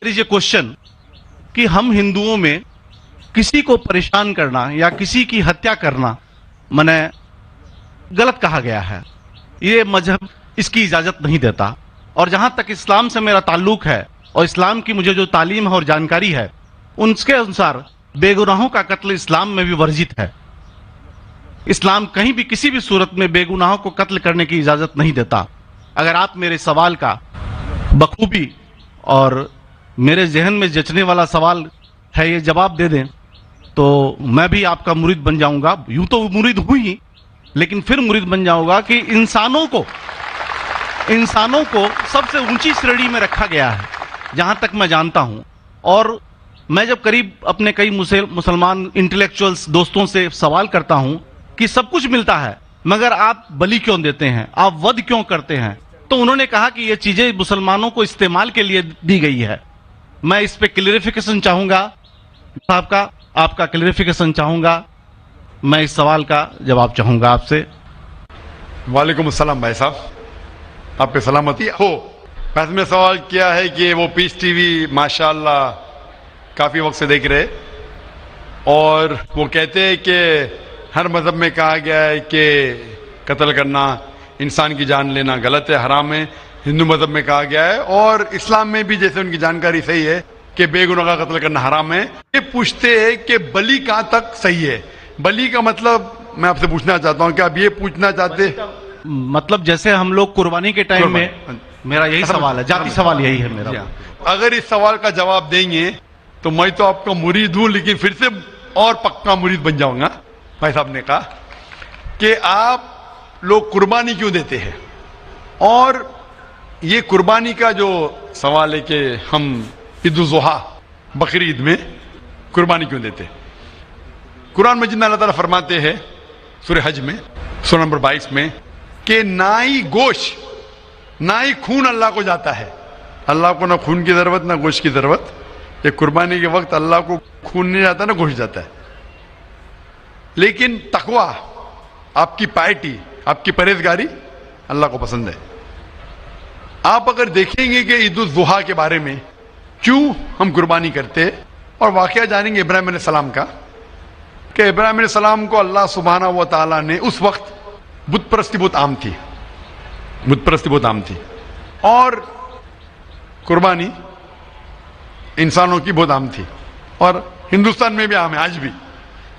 ये क्वेश्चन कि हम हिंदुओं में किसी को परेशान करना या किसी की हत्या करना माने गलत कहा गया है। ये मजहब इसकी इजाजत नहीं देता। और जहां तक इस्लाम से मेरा ताल्लुक है और इस्लाम की मुझे जो तालीम है और जानकारी है, उनके अनुसार बेगुनाहों का कत्ल इस्लाम में भी वर्जित है। इस्लाम कहीं भी किसी भी सूरत में बेगुनाहों को कत्ल करने की इजाजत नहीं देता। अगर आप मेरे सवाल का बखूबी और मेरे जहन में जचने वाला सवाल है ये जवाब दे दें तो मैं भी आपका मुरीद बन जाऊंगा। यूं तो मुरीद हूं ही, लेकिन फिर मुरीद बन जाऊंगा कि इंसानों को सबसे ऊंची श्रेणी में रखा गया है जहां तक मैं जानता हूं। और मैं जब करीब अपने कई मुसलमान इंटेलेक्चुअल्स दोस्तों से सवाल करता हूं कि सब कुछ मिलता है मगर आप बलि क्यों देते हैं, आप वध क्यों करते हैं, तो उन्होंने कहा कि ये चीजें मुसलमानों को इस्तेमाल के लिए दी गई है। मैं इस पे क्लियरिफिकेशन चाहूंगा साहब का, आपका क्लियरिफिकेशन चाहूंगा। मैं इस सवाल का जवाब चाहूंगा आपसे। वालेकुम अस्सलाम भाई साहब, आप पे सलामती हो। वैसे में सवाल किया है कि वो पीस टीवी माशाल्लाह काफ़ी वक्त से देख रहे और वो कहते हैं कि हर मज़हब में कहा गया है कि कत्ल करना, इंसान की जान लेना गलत है, हराम है। हिंदू मज़हब में कहा गया है और इस्लाम में भी जैसे उनकी जानकारी सही है कि बेगुनाह का कत्ल करना हराम है। ये पूछते हैं कि बलि कहाँ तक सही है। बलि का मतलब मैं आपसे पूछना चाहता हूँ कि आप ये पूछना चाहते मतलब जैसे हम लोग कुर्बानी के टाइम में, मेरा यही सवाल है, जाती सवाल यही है मेरा। अगर इस सवाल का जवाब देंगे तो मैं तो आपका मुरीद हूं, लेकिन फिर से और पक्का मुरीद बन जाऊंगा। भाई साहब ने कहा कि आप लोग कुर्बानी क्यों देते हैं, और ये कुर्बानी का जो सवाल है कि हम ईद उल जुहा बकरीद में कुर्बानी क्यों देते हैं। कुरान मजीद में अल्लाह ताला फरमाते हैं सूरह हज में सूरह नंबर 22 में कि ना ही गोश्त ना ही खून अल्लाह को जाता है। अल्लाह को ना खून की जरूरत ना गोश्त की जरूरत। ये कुर्बानी के वक्त अल्लाह को खून नहीं जाता ना गोश्त जाता है। लेकिन तकवा, आपकी पायटी, आपकी परहेजगारी अल्लाह को पसंद है। आप अगर देखेंगे कि ईद उल जुहा के बारे में क्यों हम कुर्बानी करते हैं और वाकया जानेंगे इब्राहिम अलैहिस्सलाम का कि इब्राहिम अलैहिस्सलाम को अल्लाह सुब्हानहू व तआला ने, उस वक्त बुत परस्ती बहुत आम थी, बुत परस्ती बहुत आम थी और कुर्बानी इंसानों की बहुत आम थी और हिंदुस्तान में भी आम है।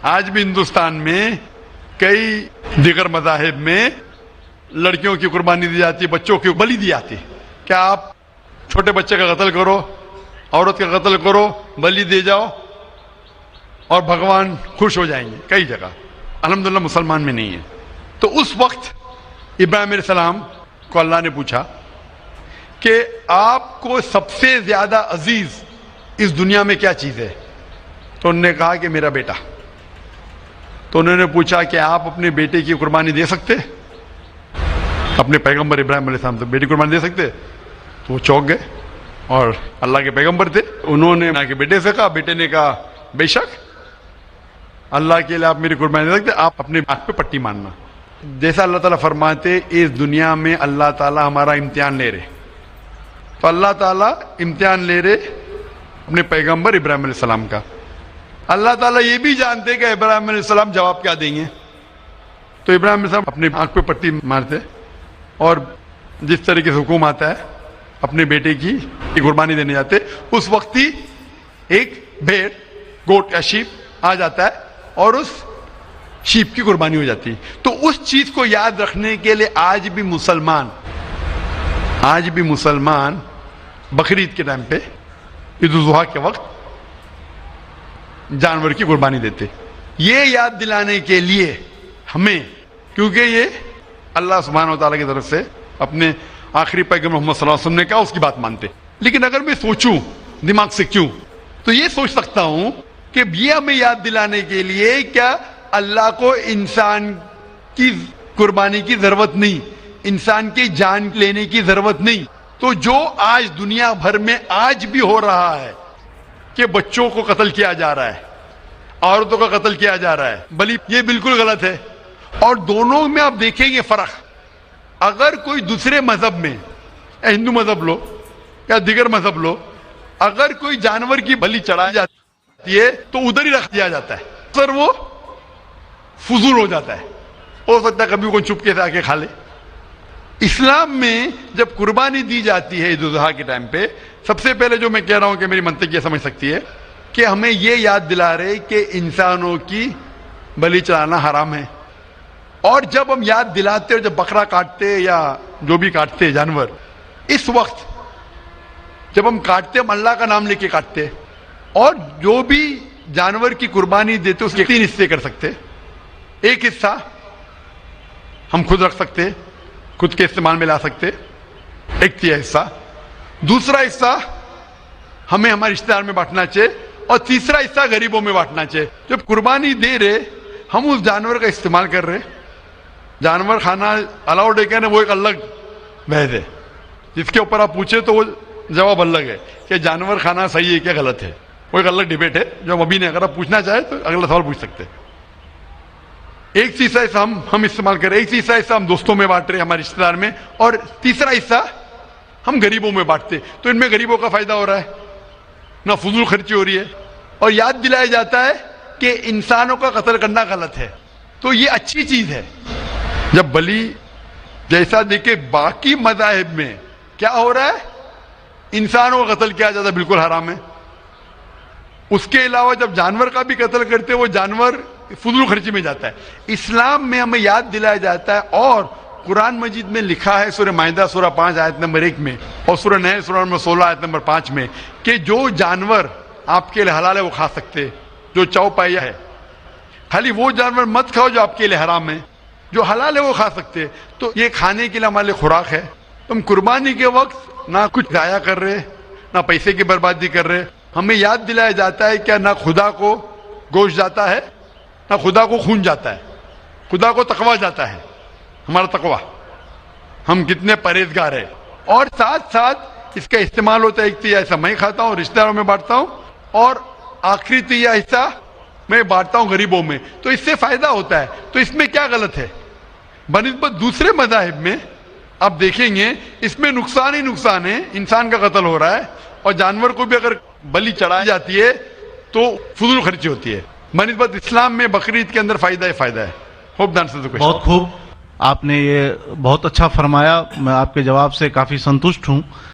आज भी हिंदुस्तान में कई दीगर मज़ाहिब में लड़कियों की कुर्बानी दी जाती है, बच्चों की बलि दी जाती है। क्या आप छोटे बच्चे का कत्ल करो, औरत का कत्ल करो, बलि दे जाओ और भगवान खुश हो जाएंगे। कई जगह अल्हम्दुलिल्लाह मुसलमान में नहीं है। तो उस वक्त इब्राहिम अलैहिस्सलाम को अल्लाह ने पूछा कि आपको सबसे ज्यादा अजीज इस दुनिया में क्या चीज है, तो उन्होंने कहा कि मेरा बेटा। तो उन्होंने पूछा कि आप अपने बेटे की कुर्बानी दे सकते, अपने पैगंबर इब्राहिम अलैहिस्सलाम से बेटी कुर्बानी दे सकते। तो वो चौंक गए और अल्लाह के पैगंबर थे, उन्होंने के बेटे से कहा, बेटे ने कहा बेशक अल्लाह के लिए आप मेरी कुर्बानी दे सकते, आप अपने आंख पे पट्टी मारना। जैसा अल्लाह ताला फरमाते इस दुनिया में अल्लाह ताला हमारा इम्तिहान ले रहे, तो अल्लाह ताला इम्तिहान ले रहे अपने पैगंबर इब्राहिम अलैहिस्सलाम का। अल्लाह ताला ये भी जानते कि इब्राहिम अलैहिस्सलाम जवाब क्या देंगे। तो इब्राहिम अलैहिस्सलाम अपने आंख पे पट्टी मारते और जिस तरीके से हुक्म आता है अपने बेटे की कुर्बानी देने जाते, उस वक्त ही एक भेड़, गोट या शीप आ जाता है और उस शीप की कुर्बानी हो जाती है। तो उस चीज को याद रखने के लिए आज भी मुसलमान बकरीद के टाइम पे, ईद उल जुहा के वक्त जानवर की कुर्बानी देते। ये याद दिलाने के लिए हमें, क्योंकि ये अल्लाह सुब्हानहू व तआला की तरफ से अपने आखिरी पैगंबर मोहम्मद सल्लल्लाहु अलैहि वसल्लम ने कहा, उसकी बात मानते। लेकिन अगर मैं सोचूं दिमाग से क्यों, तो ये सोच सकता हूं कि ये हमें याद दिलाने के लिए क्या अल्लाह को इंसान की कुर्बानी की जरूरत नहीं, इंसान की जान लेने की जरूरत नहीं। तो जो आज दुनिया भर में आज भी हो रहा है कि बच्चों को कत्ल किया जा रहा है, औरतों का कत्ल किया जा रहा है, बल्कि ये बिल्कुल गलत है। और दोनों में आप देखेंगे फर्क। अगर कोई दूसरे मजहब में, हिंदू मजहब लो या दिगर मजहब लो, اگر کوئی جانور کی بلی چڑھائی جاتی ہے تو ادھر ہی رکھ دیا جاتا ہے، سر وہ فضول ہو جاتا ہے، ہو سکتا ہے کبھی کوئی چپکے سے آ کے کھا لے۔ اسلام میں جب قربانی دی جاتی ہے عید الاضحیٰ کے ٹائم پہ، سب سے پہلے جو میں کہہ رہا ہوں کہ میری منطق یہ سمجھ سکتی ہے کہ ہمیں یہ یاد دلا رہے کہ انسانوں کی بلی چڑھانا حرام ہے، اور جب ہم یاد دلاتے اور جب بکرا کاٹتے یا جو بھی کاٹتے جانور، اس وقت جب ہم کاٹتے ہم اللہ کا نام لے کے کاٹتے، اور جو بھی جانور کی قربانی دیتے اس کے 3 حصے کر سکتے۔ ایک حصہ ہم خود رکھ سکتے، خود کے استعمال میں لا سکتے، 1/3 حصہ، دوسرا حصہ ہمیں ہمارے رشتہ دار میں بانٹنا چاہیے، اور تیسرا حصہ غریبوں میں بانٹنا چاہیے۔ جب قربانی دے رہے ہم اس جانور کا استعمال کر رہے، جانور کھانا الاؤڈ ہے کیا نہیں وہ ایک الگ بحث ہے، جس کے اوپر آپ پوچھے تو وہ جواب الگ ہے کہ جانور کھانا صحیح ہے کیا غلط ہے، وہ ایک الگ ڈیبیٹ ہے جو ہم ابھی نہیں، اگر آپ پوچھنا چاہیں تو اگلا سوال پوچھ سکتے ہیں۔ ایک تیسرا حصہ ہم استعمال کر رہے، ایک تیسرا حصہ ہم دوستوں میں بانٹ رہے ہمارے رشتہ دار میں، اور تیسرا حصہ ہم غریبوں میں بانٹتے، تو ان میں غریبوں کا فائدہ ہو رہا ہے، نہ فضول خرچی ہو رہی ہے، اور یاد دلایا جاتا ہے کہ انسانوں کا قتل کرنا غلط ہے، تو یہ اچھی چیز ہے۔ جب بلی جیسا دیکھے باقی مذاہب میں کیا ہو رہا ہے، انسانوں کا قتل کیا جاتا ہے بالکل حرام ہے، اس کے علاوہ جب جانور کا بھی قتل کرتے وہ جانور فضول خرچی میں جاتا ہے۔ اسلام میں ہمیں یاد دلایا جاتا ہے، اور قرآن مجید میں لکھا ہے سورہ مائدہ سورہ 5 آیت نمبر 1 میں، اور سورہ نحل سورہ نمبر 16 آیت نمبر 5 میں، کہ جو جانور آپ کے لیے حلال ہے وہ کھا سکتے، جو چوپائیا ہے، خالی وہ جانور مت کھاؤ جو آپ کے لیے حرام ہے، جو حلال ہے وہ کھا سکتے، تو یہ کھانے کے لیے ہمارے لیے خوراک ہے۔ تم قربانی کے وقت نہ کچھ ضائع کر رہے، نہ پیسے کی بربادی کر رہے، ہمیں یاد دلایا جاتا ہے کہ نہ خدا کو گوشت جاتا ہے، نہ خدا کو خون جاتا ہے، خدا کو تقویٰ جاتا ہے، ہمارا تقویٰ، ہم کتنے پرہیزگار ہیں، اور ساتھ ساتھ اس کا استعمال ہوتا ہے۔ ایک تیسرا حصہ میں کھاتا ہوں، رشتہ داروں میں بانٹتا ہوں، اور آخری تیسرا حصہ میں بانٹتا ہوں غریبوں میں، تو اس سے فائدہ ہوتا ہے، تو اس میں کیا غلط ہے؟ بنسبت دوسرے مذاہب میں آپ دیکھیں گے اس میں نقصان ہی نقصان ہے، انسان کا قتل ہو رہا ہے، اور جانور کو بھی اگر بلی چڑھائی جاتی ہے تو فضول خرچی ہوتی ہے۔ بنسبت اسلام میں بقرعید کے اندر فائدہ ہی فائدہ ہے۔ ہوپ دان سے بہت خوب، آپ نے یہ بہت اچھا فرمایا، میں آپ کے جواب سے کافی سنتشٹ ہوں۔